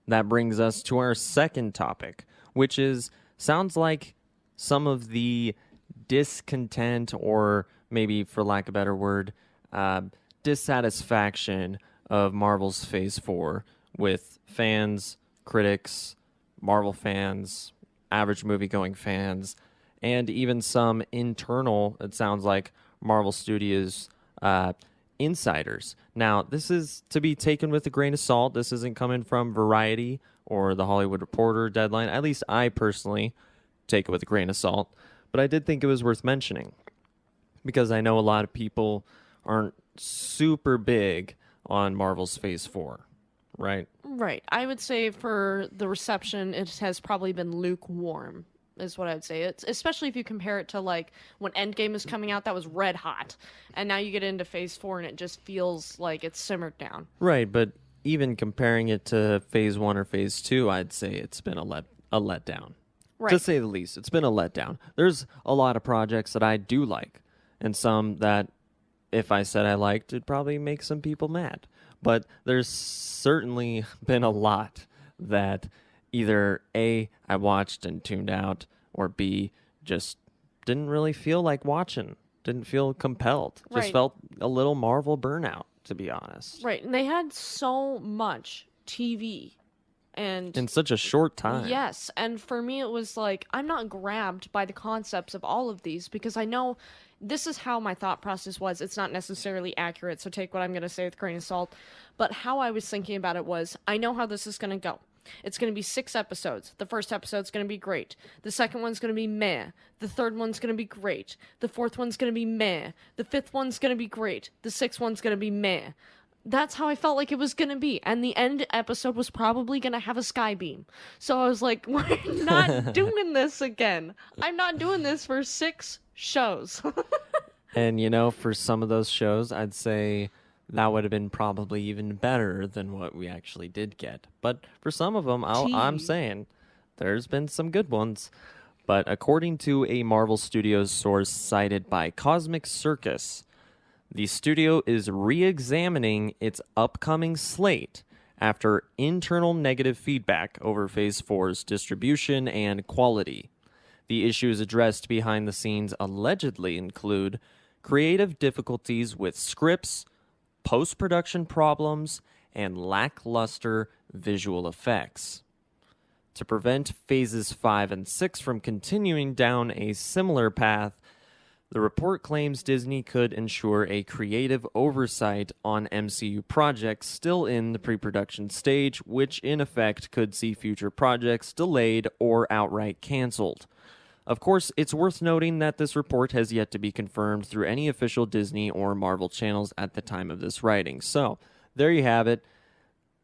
that brings us to our second topic, which sounds like some of the discontent, or maybe for lack of a better word, dissatisfaction of Marvel's Phase 4 with fans, critics, Marvel fans, average movie-going fans, and even some internal, it sounds like, Marvel Studios insiders. Now, this is to be taken with a grain of salt. This isn't coming from Variety or The Hollywood Reporter, Deadline. At least I personally take it with a grain of salt. But I did think it was worth mentioning because I know a lot of people aren't super big on Marvel's Phase 4, right? Right. I would say for the reception, it has probably been lukewarm, is what I'd say. It's especially if you compare it to like when Endgame was coming out, that was red hot. And now you get into Phase 4 and it just feels like it's simmered down. Right, but even comparing it to Phase 1 or Phase 2, I'd say it's been a letdown. Right. To say the least, it's been a letdown. There's a lot of projects that I do like, and some that if I said I liked, it'd probably make some people mad. But there's certainly been a lot that either A, I watched and tuned out, or B, just didn't really feel like watching, didn't feel compelled. Just Right. felt a little Marvel burnout, to be honest. Right. And they had so much TV. And In such a short time. yes, and for me it was like I'm not grabbed by the concepts of all of these because I know this is how my thought process was. It's not necessarily accurate, so take what I'm going to say with a grain of salt. But how I was thinking about it was, I know how this is going to go. It's going to be 6 episodes. The first episode's going to be great. The second one's going to be meh. The third one's going to be great. The fourth one's going to be meh. The fifth one's going to be great. The sixth one's going to be meh. That's how I felt like it was going to be. And the end episode was probably going to have a sky beam. So I was like, we're not doing this again. I'm not doing this for 6 shows. And, for some of those shows, I'd say that would have been probably even better than what we actually did get. But for some of them, I'm saying there's been some good ones. But according to a Marvel Studios source cited by Cosmic Circus, the studio is re-examining its upcoming slate after internal negative feedback over Phase 4's distribution and quality. The issues addressed behind the scenes allegedly include creative difficulties with scripts, post-production problems, and lackluster visual effects. To prevent Phases 5 and 6 from continuing down a similar path, the report claims Disney could ensure a creative oversight on MCU projects still in the pre-production stage, which in effect could see future projects delayed or outright canceled. Of course, it's worth noting that this report has yet to be confirmed through any official Disney or Marvel channels at the time of this writing. So, there you have it.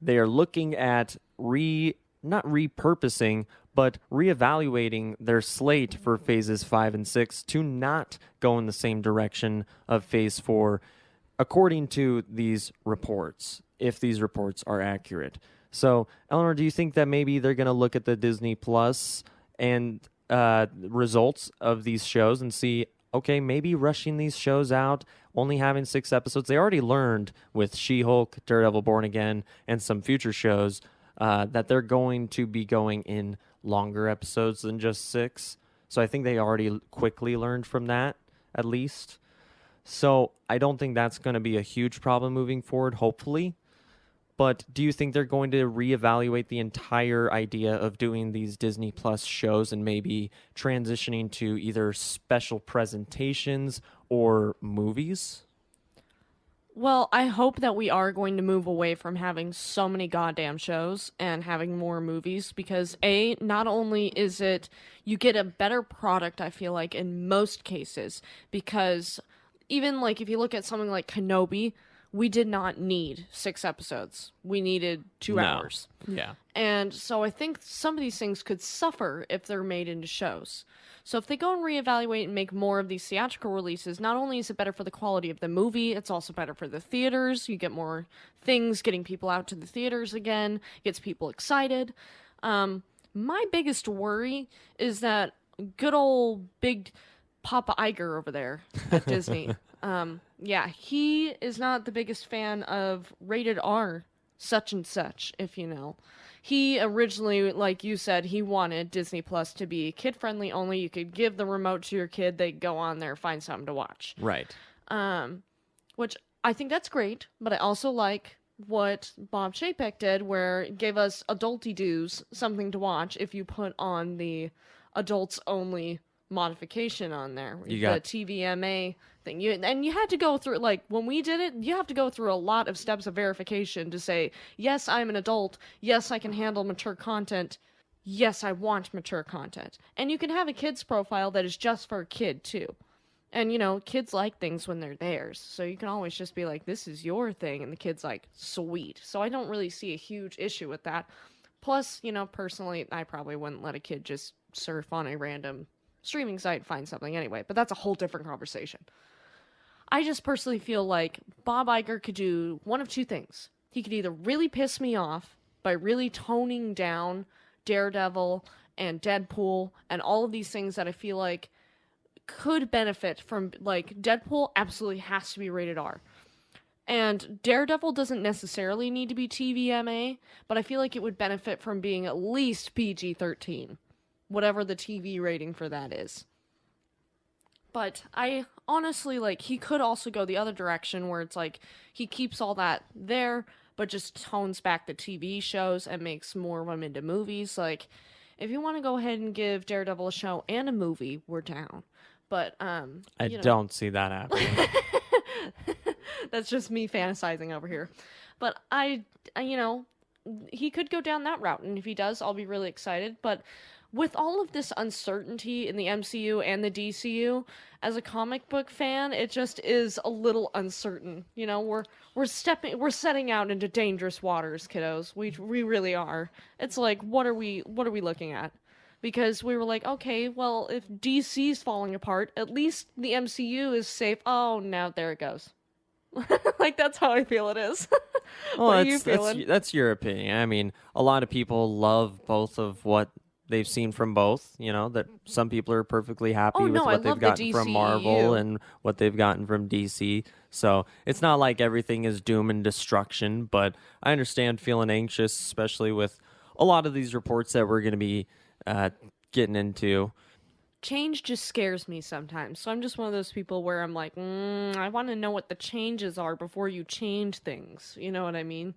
They are looking at not repurposing, but reevaluating their slate for Phases 5 and 6 to not go in the same direction of Phase 4, according to these reports, if these reports are accurate. So, Eleanor, do you think that maybe they're going to look at the Disney Plus and results of these shows and see, okay, maybe rushing these shows out, only having 6 episodes. They already learned with She-Hulk, Daredevil Born Again, and some future shows that they're going to be going in longer episodes than just 6. So I think they already quickly learned from that, at least. So I don't think that's going to be a huge problem moving forward, hopefully. But do you think they're going to reevaluate the entire idea of doing these Disney Plus shows and maybe transitioning to either special presentations or movies? Well, I hope that we are going to move away from having so many goddamn shows and having more movies because not only is it, you get a better product, I feel like, in most cases, because even like if you look at something like Kenobi, we did not need 6 episodes. We needed 2 hours. Yeah. And so I think some of these things could suffer if they're made into shows. So if they go and reevaluate and make more of these theatrical releases, not only is it better for the quality of the movie, it's also better for the theaters. You get more things getting people out to the theaters again, gets people excited. My biggest worry is that good old big Papa Iger over there at Disney. Yeah, he is not the biggest fan of rated R such and such, if you know. He originally, like you said, he wanted Disney Plus to be kid-friendly only. You could give the remote to your kid, they'd go on there, find something to watch. Right. Which I think that's great, but I also like what Bob Chapek did, where it gave us adulty dues something to watch if you put on the adults only modification on there. You got the TVMA thing. You had to go through, like, when we did it, you have to go through a lot of steps of verification to say, yes, I'm an adult, yes, I can handle mature content, yes, I want mature content. And you can have a kid's profile that is just for a kid too. And, you know, kids like things when they're theirs. So you can always just be like, this is your thing. And the kid's like, sweet. So I don't really see a huge issue with that. Plus, you know, personally, I probably wouldn't let a kid just surf on a random streaming site and find something anyway. But that's a whole different conversation. I just personally feel like Bob Iger could do one of two things. He could either really piss me off by really toning down Daredevil and Deadpool and all of these things that I feel like could benefit from, like, Deadpool absolutely has to be rated R. And Daredevil doesn't necessarily need to be TVMA, but I feel like it would benefit from being at least PG-13. Whatever the TV rating for that is. But I honestly, like, he could also go the other direction where it's like, he keeps all that there, but just tones back the TV shows and makes more of them into movies. Like, if you want to go ahead and give Daredevil a show and a movie, we're down. But, I don't see that happening. That's just me fantasizing over here. But I, you know, he could go down that route. And if he does, I'll be really excited. But with all of this uncertainty in the MCU and the DCU, as a comic book fan, it just is a little uncertain. You know, we're setting out into dangerous waters, kiddos. We really are. It's like, what are we looking at? Because we were like, okay, well, if DC's falling apart, at least the MCU is safe. Oh, now there it goes. Like, that's how I feel it is. Well, what are you feeling? That's your opinion. I mean, a lot of people love both of what they've seen from both. You know, that some people are perfectly happy with what they've gotten from Marvel and what they've gotten from DC. So it's not like everything is doom and destruction, but I understand feeling anxious, especially with a lot of these reports that we're going to be getting into. Change just scares me sometimes. So I'm just one of those people where I'm like, I want to know what the changes are before you change things. You know what I mean?